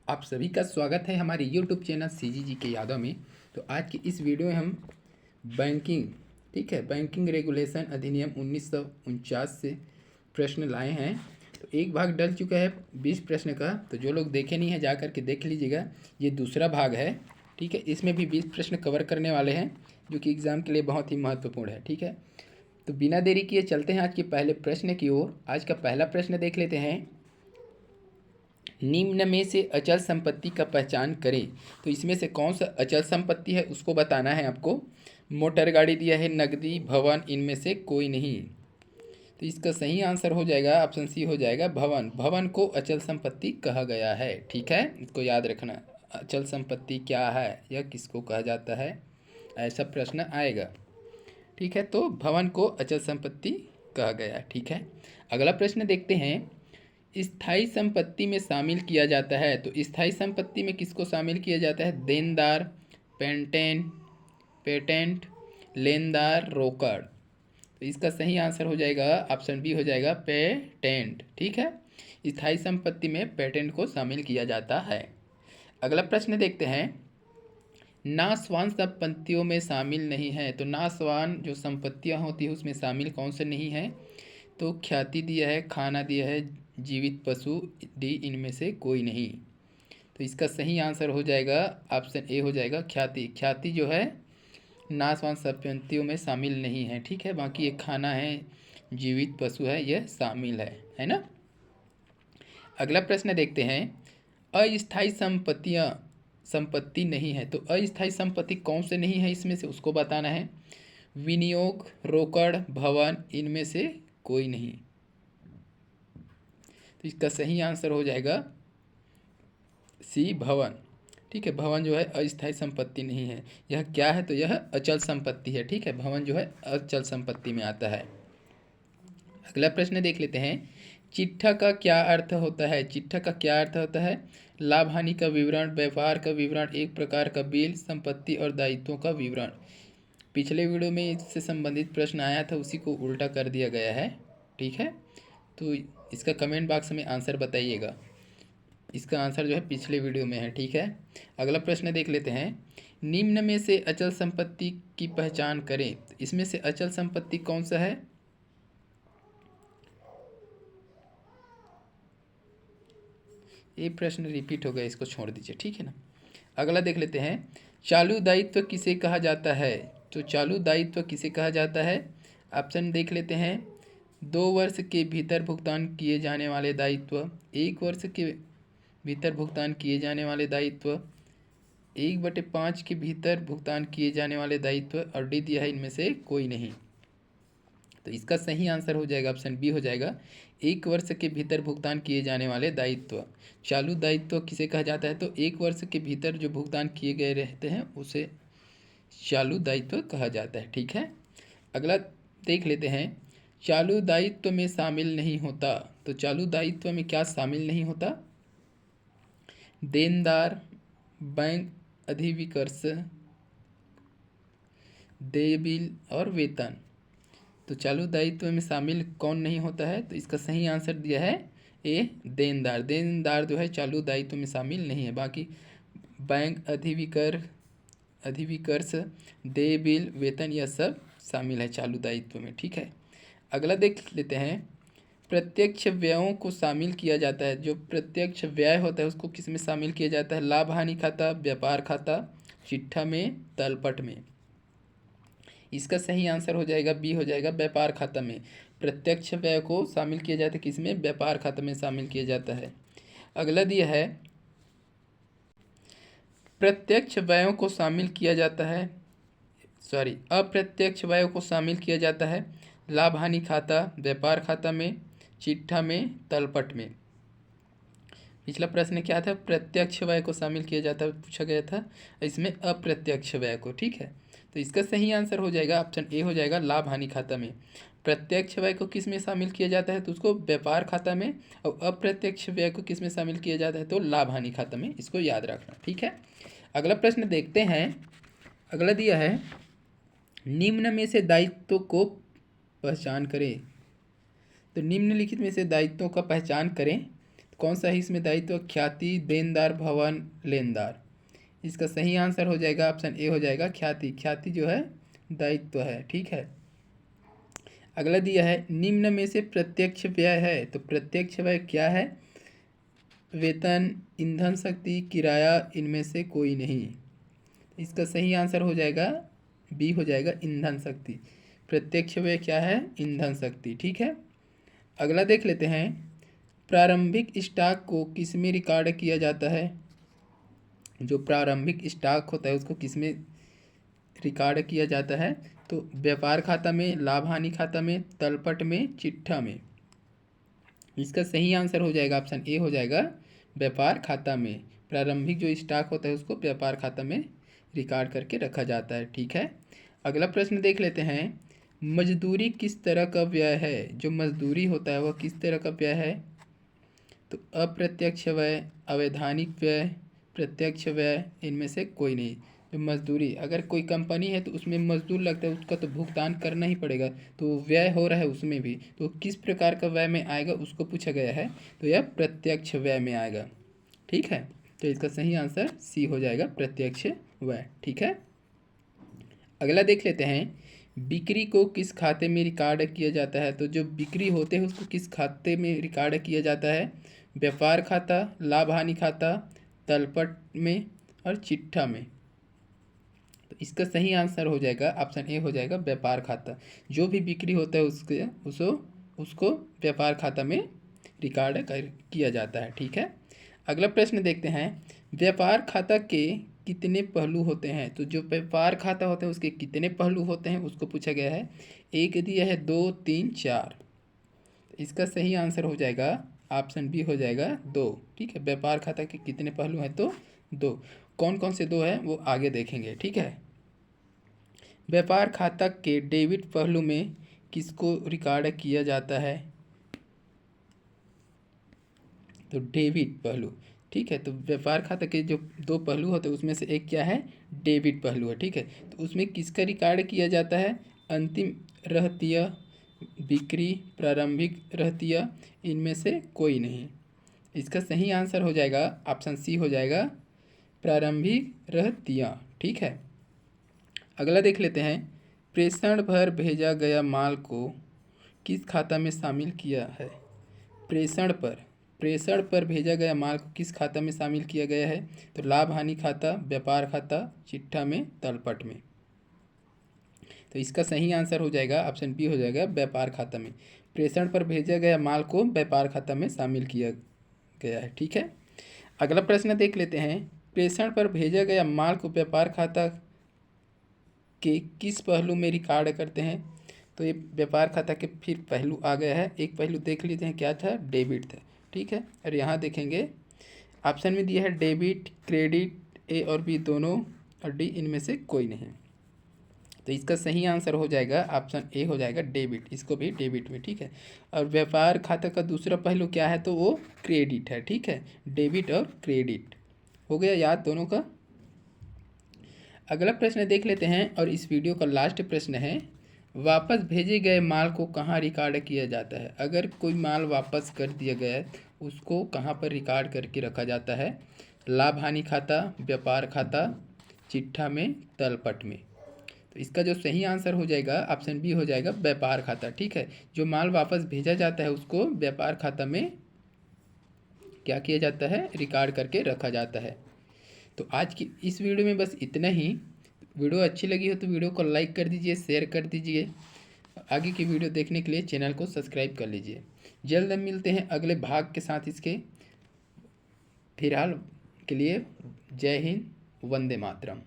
आप सभी का स्वागत है हमारे YouTube चैनल CGG के यादों में। तो आज की इस वीडियो में हम बैंकिंग रेगुलेशन अधिनियम 1949 से प्रश्न लाए हैं। तो एक भाग डल चुका है 20 प्रश्न का, तो जो लोग देखे नहीं हैं जा कर के देख लीजिएगा। ये दूसरा भाग है, ठीक है। इसमें भी 20 प्रश्न कवर करने वाले हैं, जो कि एग्ज़ाम के लिए बहुत ही महत्वपूर्ण है, ठीक है। तो बिना देरी किए चलते हैं आज के पहले प्रश्न की ओर। आज का पहला प्रश्न देख लेते हैं। निम्न में से अचल संपत्ति का पहचान करें। तो इसमें से कौन सा अचल संपत्ति है उसको बताना है आपको। मोटर गाड़ी दिया है, नकदी, भवन, इनमें से कोई नहीं। तो इसका सही आंसर हो जाएगा ऑप्शन सी हो जाएगा भवन। भवन को अचल संपत्ति कहा गया है, ठीक है। इसको याद रखना, अचल संपत्ति क्या है या किसको कहा जाता है, ऐसा प्रश्न आएगा, ठीक है। तो भवन को अचल संपत्ति कहा गया, ठीक है। अगला प्रश्न देखते हैं। स्थायी संपत्ति में शामिल किया जाता है। तो स्थायी संपत्ति में किसको शामिल किया जाता है? देनदार, पेटेंट, लेनदार, रोकड़। तो इसका सही आंसर हो जाएगा ऑप्शन बी हो जाएगा पेटेंट, ठीक है। स्थायी संपत्ति में पेटेंट को शामिल किया जाता है। अगला प्रश्न देखते हैं। नाशवान संपत्तियों में शामिल नहीं है। तो नाशवान जो संपत्तियां होती है उसमें शामिल कौन से नहीं है? तो ख्याति दिया है, खाना दिया है, जीवित पशु, डी इनमें से कोई नहीं। तो इसका सही आंसर हो जाएगा ऑप्शन ए हो जाएगा ख्याति। ख्याति जो है नाशवान संपत्तियों में शामिल नहीं है, ठीक है। बाकी ये खाना है, जीवित पशु है, यह शामिल है ना। अगला प्रश्न देखते हैं। अस्थायी संपत्ति नहीं है। तो अस्थायी संपत्ति कौन से नहीं है इसमें से उसको बताना है। विनियोग, रोकड़, भवन, इनमें से कोई नहीं। तो इसका सही आंसर हो जाएगा सी भवन, ठीक है। भवन जो है अस्थायी संपत्ति नहीं है। यह क्या है? तो यह अचल संपत्ति है, ठीक है। भवन जो है अचल संपत्ति में आता है। अगला प्रश्न देख लेते हैं। चिट्ठा का क्या अर्थ होता है? चिट्ठा का क्या अर्थ होता है? लाभ हानि का विवरण, व्यापार का विवरण, एक प्रकार का बिल, संपत्ति और दायित्वों का विवरण। पिछले वीडियो में इससे संबंधित प्रश्न आया था, उसी को उल्टा कर दिया गया है, ठीक है। तो इसका कमेंट बॉक्स में आंसर बताइएगा। इसका आंसर जो है पिछले वीडियो में है, ठीक है। अगला प्रश्न देख लेते हैं। निम्न में से अचल संपत्ति की पहचान करें। इसमें से अचल संपत्ति कौन सा है? ये प्रश्न रिपीट हो गया, इसको छोड़ दीजिए, ठीक है ना। अगला देख लेते हैं। चालू दायित्व किसे कहा जाता है? तो चालू दायित्व किसे कहा जाता है? ऑप्शन देख लेते हैं। 2 वर्ष के भीतर भुगतान किए जाने वाले दायित्व, 1 वर्ष के भीतर भुगतान किए जाने वाले दायित्व, 1/5 के भीतर भुगतान किए जाने वाले दायित्व, और डी दिया है इनमें से कोई नहीं। तो इसका सही आंसर हो जाएगा ऑप्शन बी हो जाएगा 1 वर्ष के भीतर भुगतान किए जाने वाले दायित्व। चालू दायित्व किसे कहा जाता है? तो 1 वर्ष के भीतर जो भुगतान किए गए रहते हैं उसे चालू दायित्व कहा जाता है, ठीक है। अगला देख लेते हैं। चालू दायित्व में शामिल नहीं होता। तो चालू दायित्व में क्या शामिल नहीं होता? देनदार, बैंक अधिविकर्ष, देय बिल और वेतन। तो चालू दायित्व में शामिल कौन नहीं होता है? तो इसका सही आंसर दिया है ए देनदार। देनदार जो है चालू दायित्व में शामिल नहीं है। बाकी बैंक अधिविकर्ष, देय बिल, वेतन, यह सब शामिल है चालू दायित्व में, ठीक है। अगला देख लेते हैं। प्रत्यक्ष व्ययों को शामिल किया जाता है। जो प्रत्यक्ष व्यय होता है उसको किस में शामिल किया जाता है? लाभ हानि खाता, व्यापार खाता, चिट्ठा में, तलपट में। इसका सही आंसर हो जाएगा बी हो जाएगा व्यापार खाता में। प्रत्यक्ष व्यय को शामिल किया जाता है किस में? व्यापार खाता में शामिल किया जाता है। अगला दिया है। प्रत्यक्ष व्ययों को शामिल किया जाता है, अप्रत्यक्ष व्ययों को शामिल किया जाता है लाभ हानि खाता, व्यापार खाता में, चिट्ठा में, तलपट में। पिछला प्रश्न क्या था? प्रत्यक्ष व्यय को शामिल किया जाता है पूछा गया था, इसमें अप्रत्यक्ष व्यय को, ठीक है। तो इसका सही आंसर हो जाएगा ऑप्शन ए हो जाएगा लाभ हानि खाता में। प्रत्यक्ष व्यय को किस में शामिल किया जाता है? तो उसको व्यापार खाता में, और अप्रत्यक्ष व्यय को किस में शामिल किया जाता है? तो लाभ हानि खाता में। इसको याद रखना, ठीक है। अगला प्रश्न देखते हैं। अगला दिया है। निम्न में से दायित्व को पहचान करें। तो निम्नलिखित में से दायित्वों का पहचान करें। कौन सा है इसमें दायित्व? ख्याति, देनदार, भवन, लेनदार। इसका सही आंसर हो जाएगा ऑप्शन ए हो जाएगा ख्याति। ख्याति जो है दायित्व है, ठीक है। अगला दिया है निम्न में से प्रत्यक्ष व्यय है, तो प्रत्यक्ष व्यय क्या है? वेतन, ईंधन शक्ति, किराया, इनमें से कोई नहीं। इसका सही आंसर हो जाएगा बी हो जाएगा ईंधन शक्ति। प्रत्यक्ष व्यय क्या है? ईंधन शक्ति, ठीक है। अगला देख लेते हैं प्रारंभिक स्टॉक को किस में रिकॉर्ड किया जाता है? जो प्रारंभिक स्टॉक होता है उसको किस में रिकॉर्ड किया जाता है? तो व्यापार खाता में, लाभ हानि खाता में, तलपट में, चिट्ठा में। इसका सही आंसर हो जाएगा ऑप्शन ए हो जाएगा व्यापार खाता में। प्रारंभिक जो स्टॉक होता है उसको व्यापार खाता में रिकॉर्ड करके रखा जाता है, ठीक है। अगला प्रश्न देख लेते हैं मजदूरी किस तरह का व्यय है? जो मजदूरी होता है वह किस तरह का व्यय है? तो अप्रत्यक्ष व्यय, अवैधानिक व्यय, प्रत्यक्ष व्यय, इनमें से कोई नहीं। जो मजदूरी, अगर कोई कंपनी है तो उसमें मजदूर लगता है, उसका तो भुगतान करना ही पड़ेगा, तो व्यय हो रहा है उसमें भी, तो किस प्रकार का व्यय में आएगा उसको पूछा गया है, तो यह प्रत्यक्ष व्यय में आएगा, ठीक है। तो इसका सही आंसर सी हो जाएगा प्रत्यक्ष व्यय, ठीक है। अगला देख लेते हैं बिक्री को किस खाते में रिकॉर्ड किया जाता है? तो जो बिक्री होते हैं उसको किस खाते में रिकॉर्ड किया जाता है? व्यापार खाता, लाभ हानि खाता, तलपट में और चिट्ठा में। तो इसका सही आंसर हो जाएगा ऑप्शन ए हो जाएगा व्यापार खाता। जो भी बिक्री होता है उसको व्यापार खाता में रिकॉर्ड किया जाता है, ठीक है। अगला प्रश्न देखते हैं व्यापार खाता के कितने पहलू होते हैं? तो जो व्यापार खाता होता है उसके कितने पहलू होते हैं उसको पूछा गया है। एक दिया है, 2, 3, 4। इसका सही आंसर हो जाएगा ऑप्शन बी हो जाएगा 2, ठीक है। व्यापार खाता के कितने पहलू हैं? तो 2। कौन कौन से 2 हैं वो आगे देखेंगे, ठीक है। व्यापार खाता के डेबिट पहलू में किसको रिकॉर्ड किया जाता है? तो डेबिट पहलू, ठीक है। तो व्यापार खाता के जो 2 पहलू होते हैं उसमें से एक क्या है? डेबिट पहलू है, ठीक है। तो उसमें किसका रिकॉर्ड किया जाता है? अंतिम रहतिया, बिक्री, प्रारंभिक रहतिया, इनमें से कोई नहीं। इसका सही आंसर हो जाएगा ऑप्शन सी हो जाएगा प्रारंभिक रहतिया, ठीक है। अगला देख लेते हैं प्रेषण भर भेजा गया माल को किस खाता में शामिल किया है? प्रेषण पर भेजा गया माल को किस खाता में शामिल किया गया है? तो लाभ हानि खाता, व्यापार खाता, चिट्ठा में, तलपट में। तो इसका सही आंसर हो जाएगा ऑप्शन बी हो जाएगा व्यापार खाता में। प्रेषण पर भेजा गया माल को व्यापार खाता में शामिल किया गया है, ठीक है। अगला प्रश्न देख लेते हैं प्रेषण पर भेजा गया माल को व्यापार खाता के किस पहलू में रिकॉर्ड करते हैं? तो ये व्यापार खाता के फिर पहलू आ गया है। एक पहलू देख लेते हैं क्या था? डेबिट था, ठीक है। और यहाँ देखेंगे ऑप्शन में दिया है डेबिट, क्रेडिट, ए और बी दोनों और डी इनमें से कोई नहीं। तो इसका सही आंसर हो जाएगा ऑप्शन ए हो जाएगा डेबिट, इसको भी डेबिट में, ठीक है। और व्यापार खाता का दूसरा पहलू क्या है? तो वो क्रेडिट है, ठीक है। डेबिट और क्रेडिट हो गया याद दोनों का। अगला प्रश्न देख लेते हैं और इस वीडियो का लास्ट प्रश्न है वापस भेजे गए माल को कहाँ रिकॉर्ड किया जाता है? अगर कोई माल वापस कर दिया गया है उसको कहाँ पर रिकॉर्ड करके रखा जाता है? लाभ हानि खाता, व्यापार खाता, चिट्ठा में, तलपट में। तो इसका जो सही आंसर हो जाएगा ऑप्शन बी हो जाएगा व्यापार खाता, ठीक है। जो माल वापस भेजा जाता है उसको व्यापार खाता में क्या किया जाता है? रिकॉर्ड करके रखा जाता है। तो आज की इस वीडियो में बस इतना ही। वीडियो अच्छी लगी हो तो वीडियो को लाइक कर दीजिए, शेयर कर दीजिए। आगे की वीडियो देखने के लिए चैनल को सब्सक्राइब कर लीजिए। जल्द हम मिलते हैं अगले भाग के साथ इसके। फिलहाल के लिए जय हिंद, वंदे मातरम।